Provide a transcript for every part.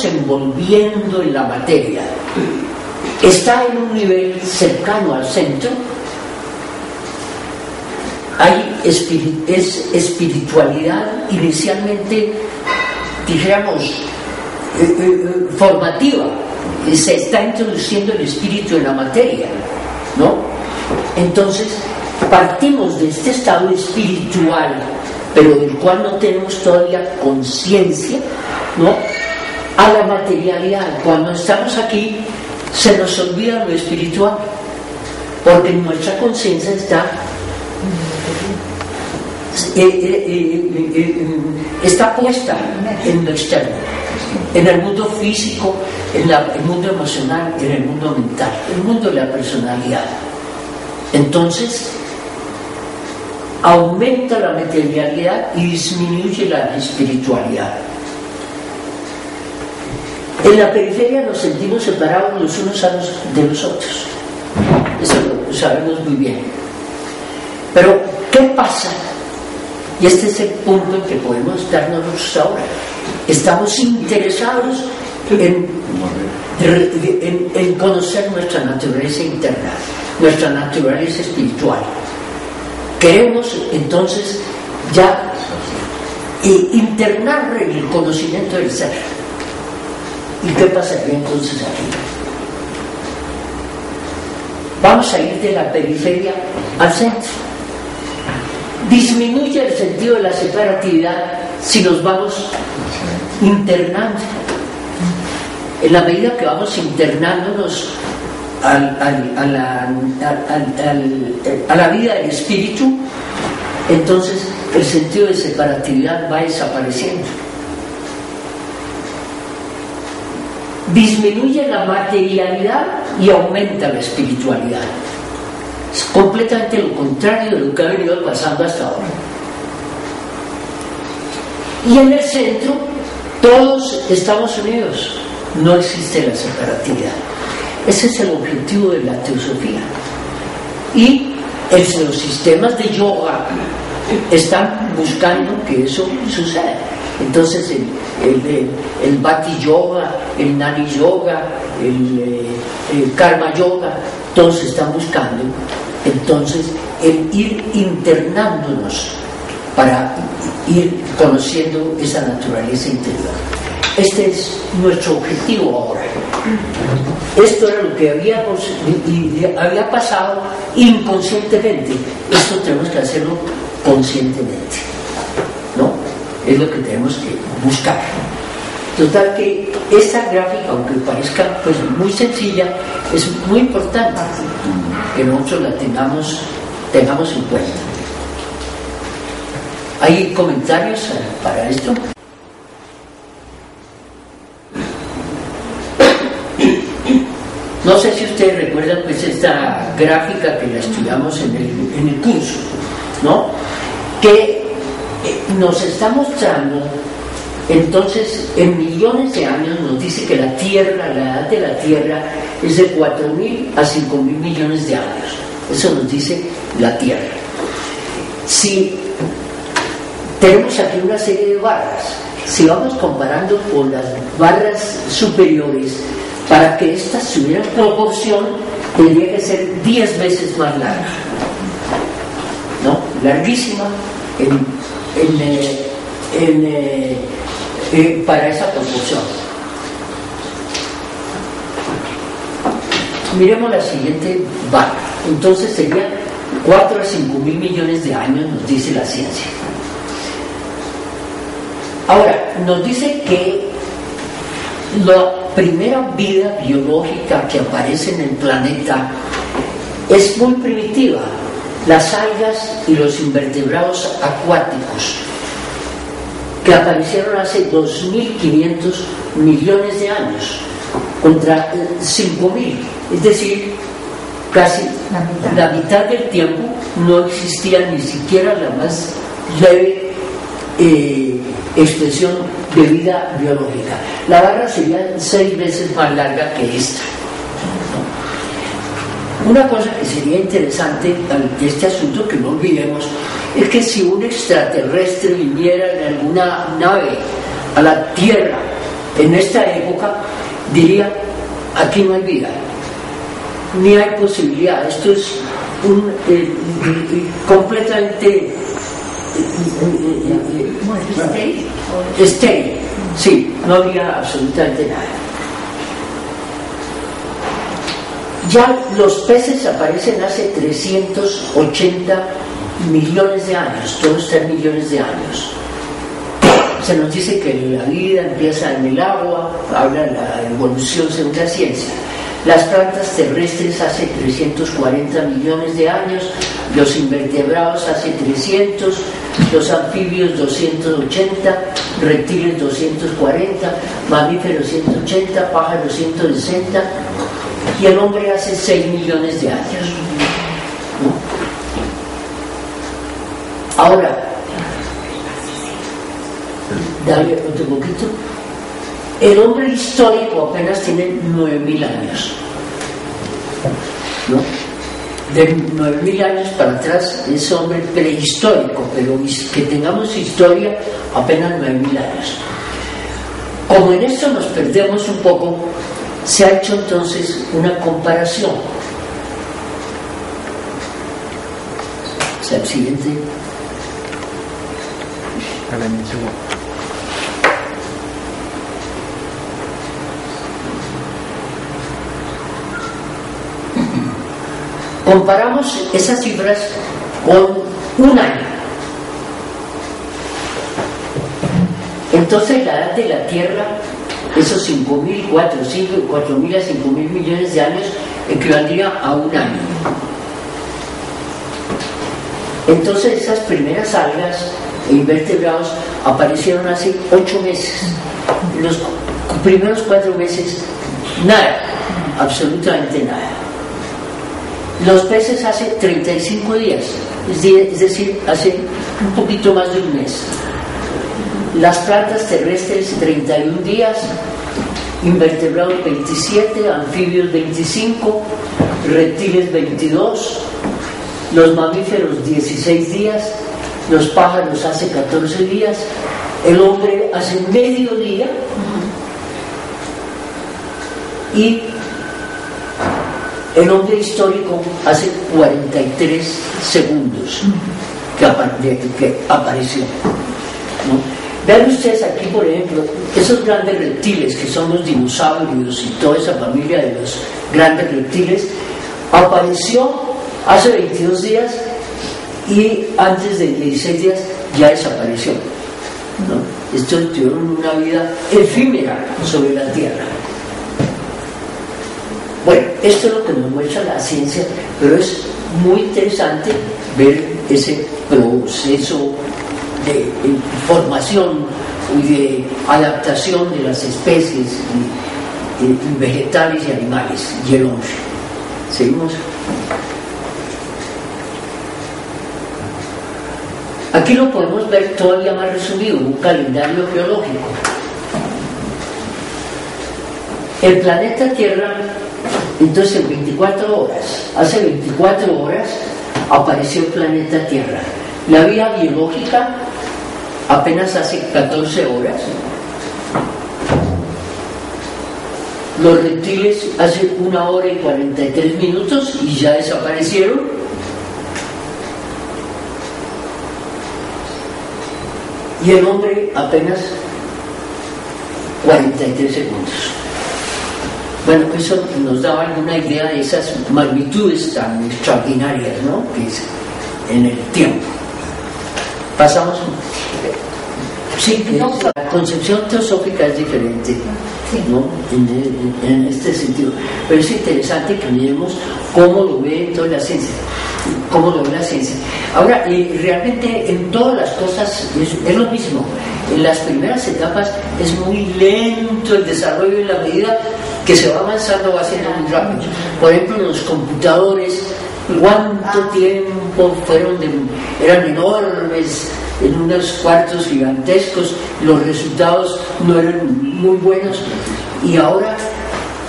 envolviendo en la materia está en un nivel cercano al centro, es espiritualidad inicialmente, dijéramos, formativa, se está introduciendo el espíritu en la materia, ¿no? Entonces partimos de este estado espiritual, pero del cual no tenemos todavía conciencia, ¿no?, a la materialidad. Cuando estamos aquí se nos olvida lo espiritual, porque nuestra conciencia está puesta en lo externo, en el mundo físico, en el mundo emocional, en el mundo mental, el mundo de la personalidad. Entonces aumenta la materialidad y disminuye la espiritualidad. En la periferia nos sentimos separados los unos de los otros, eso lo sabemos muy bien. Pero ¿qué pasa? Y este es el punto en que podemos darnos ahora. Estamos interesados en conocer nuestra naturaleza interna, nuestra naturaleza espiritual. Queremos entonces ya internar el conocimiento del ser. ¿Y qué pasaría entonces aquí? Vamos a ir de la periferia al centro. Disminuye el sentido de la separatividad si nos vamos internando. En la medida que vamos internándonos a la vida del espíritu, entonces el sentido de separatividad va desapareciendo. Disminuye la materialidad y aumenta la espiritualidad. Es completamente lo contrario de lo que ha venido pasando hasta ahora. Y en el centro todos estamos unidos, no existe la separatividad. Ese es el objetivo de la teosofía. Y los sistemas de yoga están buscando que eso suceda. Entonces el Bhakti Yoga, el Jnana Yoga, el Karma Yoga, todos están buscando entonces el ir internándonos para ir conociendo esa naturaleza interior. Este es nuestro objetivo ahora. Esto era lo que había pasado inconscientemente. Esto tenemos que hacerlo conscientemente, ¿no? Es lo que tenemos que buscar. Total que esta gráfica, aunque parezca pues muy sencilla, es muy importante que nosotros la tengamos en cuenta. ¿Hay comentarios para esto? No sé si ustedes recuerdan pues esta gráfica que la estudiamos en el curso, ¿no? Que nos está mostrando entonces en millones de años, nos dice que la Tierra, la edad de la Tierra es de 4.000 a 5.000 millones de años. Eso nos dice la Tierra. Si tenemos aquí una serie de barras, si vamos comparando con las barras superiores, para que éstas tuvieran proporción tendría que ser 10 veces más larga, ¿no? Larguísima para esa proporción. Miremos la siguiente barra. Entonces sería 4 a 5.000 millones de años, nos dice la ciencia. Ahora, nos dice que la primera vida biológica que aparece en el planeta es muy primitiva, las algas y los invertebrados acuáticos, que aparecieron hace 2.500 millones de años contra 5.000, es decir, casi la mitad del tiempo no existía ni siquiera la más leve expresión de vida biológica. La barra sería 6 veces más larga que esta. Una cosa que sería interesante ante este asunto, que no olvidemos, es que si un extraterrestre viniera en alguna nave a la Tierra en esta época diría, aquí no hay vida, ni hay posibilidad, esto es completamente estéril, sí, no había absolutamente nada. Ya los peces aparecen hace 380 millones de años, todos están millones de años. Se nos dice que la vida empieza en el agua, habla de la evolución según la ciencia. Las plantas terrestres hace 340 millones de años, los invertebrados hace 300, los anfibios 280, reptiles 240, mamíferos 180, pájaros 160 y el hombre hace 6 millones de años. Ahora, dale otro poquito. El hombre histórico apenas tiene 9.000 años, ¿no? De 9.000 años para atrás es hombre prehistórico, pero que tengamos historia apenas 9.000 años. Como en esto nos perdemos un poco, se ha hecho entonces una comparación. O sea, el siguiente. Comparamos esas cifras con un año. Entonces la edad de la Tierra, esos 4.000 a 5.000 millones de años, equivaldría a un año. Entonces esas primeras algas e invertebrados aparecieron hace 8 meses. Los primeros 4 meses, nada, absolutamente nada. Los peces hace 35 días, es decir, hace un poquito más de un mes. Las plantas terrestres 31 días, invertebrados 27, anfibios 25, reptiles 22, los mamíferos 16 días, los pájaros hace 14 días, el hombre hace medio día y el hombre histórico hace 43 segundos que apareció, ¿no? Vean ustedes aquí, por ejemplo, esos grandes reptiles que son los dinosaurios y toda esa familia de los grandes reptiles, apareció hace 22 días y antes de 16 días ya desapareció, ¿no? Estos tuvieron una vida efímera sobre la Tierra. Bueno, esto es lo que nos muestra la ciencia, pero es muy interesante ver ese proceso de formación y de adaptación de las especies vegetales y animales y el hombre. ¿Seguimos? Aquí lo podemos ver todavía más resumido, un calendario geológico. El planeta Tierra, entonces en 24 horas, hace 24 horas apareció el planeta Tierra. La vida biológica apenas hace 14 horas. Los reptiles hace 1 hora y 43 minutos y ya desaparecieron. Y el hombre apenas 43 segundos. Bueno, eso nos daba alguna idea de esas magnitudes tan extraordinarias, ¿no?, que es en el tiempo. Pasamos. Sí, la concepción teosófica es diferente, ¿no?, en este sentido. Pero es interesante que miremos cómo lo ve toda la ciencia, cómo lo ve la ciencia. Ahora, realmente en todas las cosas es lo mismo. En las primeras etapas es muy lento el desarrollo, en la medida que se va avanzando va siendo muy rápido. Por ejemplo, en los computadores, ¿cuánto tiempo eran enormes, en unos cuartos gigantescos, los resultados no eran muy buenos, y ahora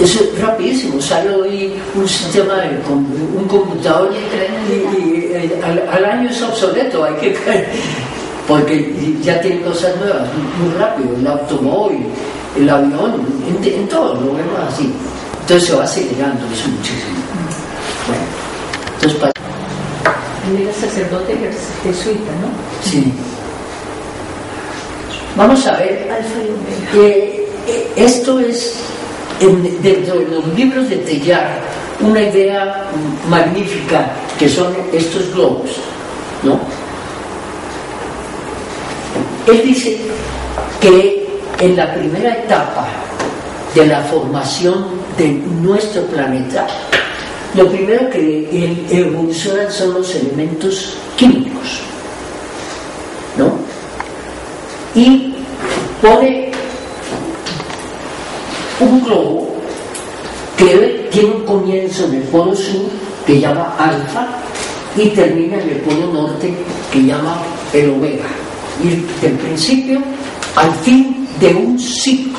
eso es rapidísimo, sale hoy un sistema, un computador y al año es obsoleto, hay que porque ya tiene cosas nuevas, muy rápido, el automóvil, el avión, en todo, lo vemos así. Entonces se va acelerando eso muchísimo. Bueno, entonces pasa. Él era sacerdote jesuita, ¿no? Sí. Vamos a ver, esto es, dentro de los libros de Teilhard, una idea magnífica que son estos globos, ¿no? Él dice que en la primera etapa de la formación de nuestro planeta, lo primero que evolucionan son los elementos químicos, ¿no? Y pone un globo que tiene un comienzo en el polo sur que llama alfa y termina en el polo norte que llama el omega, y del principio al fin de un ciclo.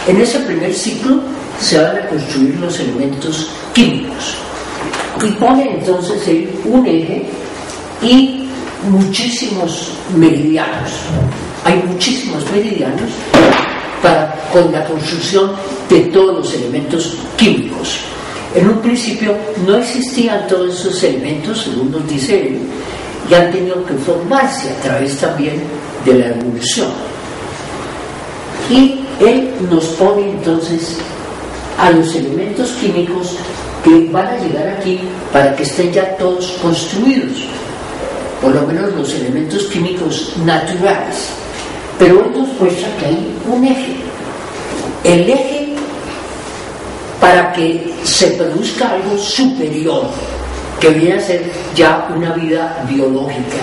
En ese primer ciclo se van a construir los elementos químicos y pone entonces un eje y muchísimos meridianos. Hay muchísimos meridianos con la construcción de todos los elementos químicos. En un principio no existían todos esos elementos, según nos dice él, y han tenido que formarse a través también de la evolución. Y él nos pone entonces a los elementos químicos que van a llegar aquí para que estén ya todos construidos, por lo menos los elementos químicos naturales. Pero él nos muestra que hay un eje. El eje para que se produzca algo superior, que viene a ser ya una vida biológica,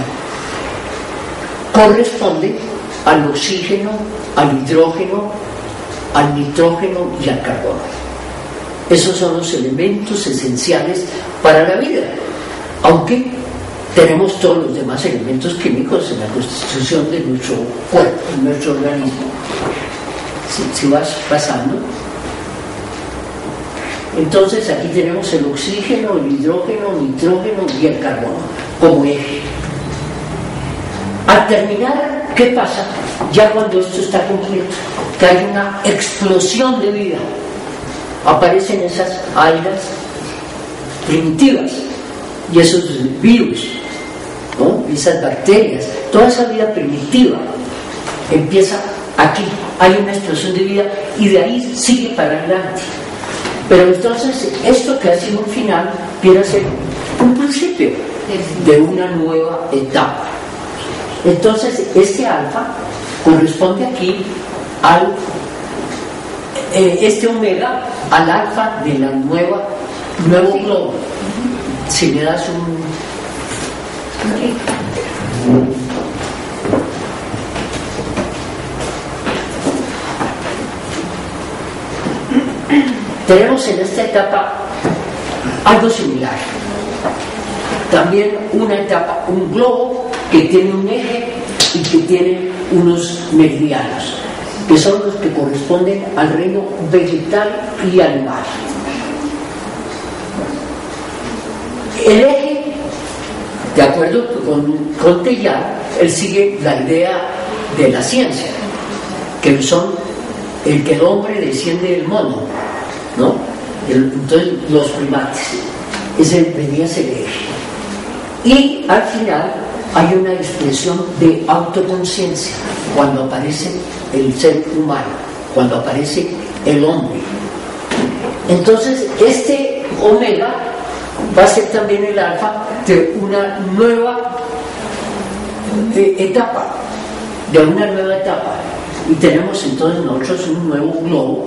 corresponde al oxígeno, al hidrógeno, al nitrógeno y al carbono. Esos son los elementos esenciales para la vida, aunque tenemos todos los demás elementos químicos en la constitución de nuestro cuerpo, en nuestro organismo. Si vas pasando, entonces aquí tenemos el oxígeno, el hidrógeno, el nitrógeno y el carbono como eje. Al terminar, ¿qué pasa? Ya cuando esto está completo, que hay una explosión de vida, aparecen esas algas primitivas y esos virus, ¿no? Esas bacterias, toda esa vida primitiva empieza aquí, hay una explosión de vida y de ahí sigue para adelante. Pero entonces esto que ha sido un final viene a ser un principio de una nueva etapa. Entonces este alfa corresponde aquí al este omega al alfa de la nuevo globo. Si le das tenemos en esta etapa algo similar. También una etapa, un globo que tiene un eje y que tiene unos meridianos, que son los que corresponden al reino vegetal y animal. El eje, de acuerdo con Teilhard, él sigue la idea de la ciencia, que son el que el hombre desciende del mono, ¿no? Entonces los primates, ese venía a ser el eje. Y al final hay una expresión de autoconciencia cuando aparece el ser humano, cuando aparece el hombre. Entonces este omega va a ser también el alfa de una nueva etapa, y tenemos entonces nosotros un nuevo globo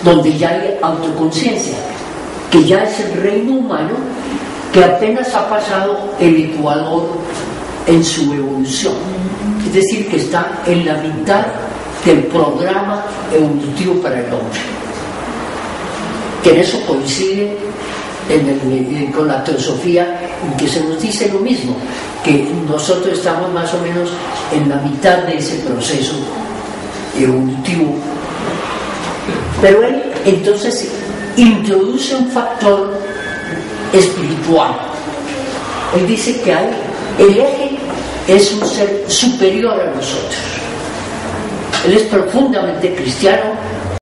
donde ya hay autoconciencia, que ya es el reino humano que apenas ha pasado el ecuador en su evolución, es decir, que está en la mitad del programa evolutivo para el hombre, que en eso coincide con la teosofía, en que se nos dice lo mismo, que nosotros estamos más o menos en la mitad de ese proceso evolutivo. Pero él entonces introduce un factor espiritual. Él dice que el eje es un ser superior a nosotros, Él es profundamente cristiano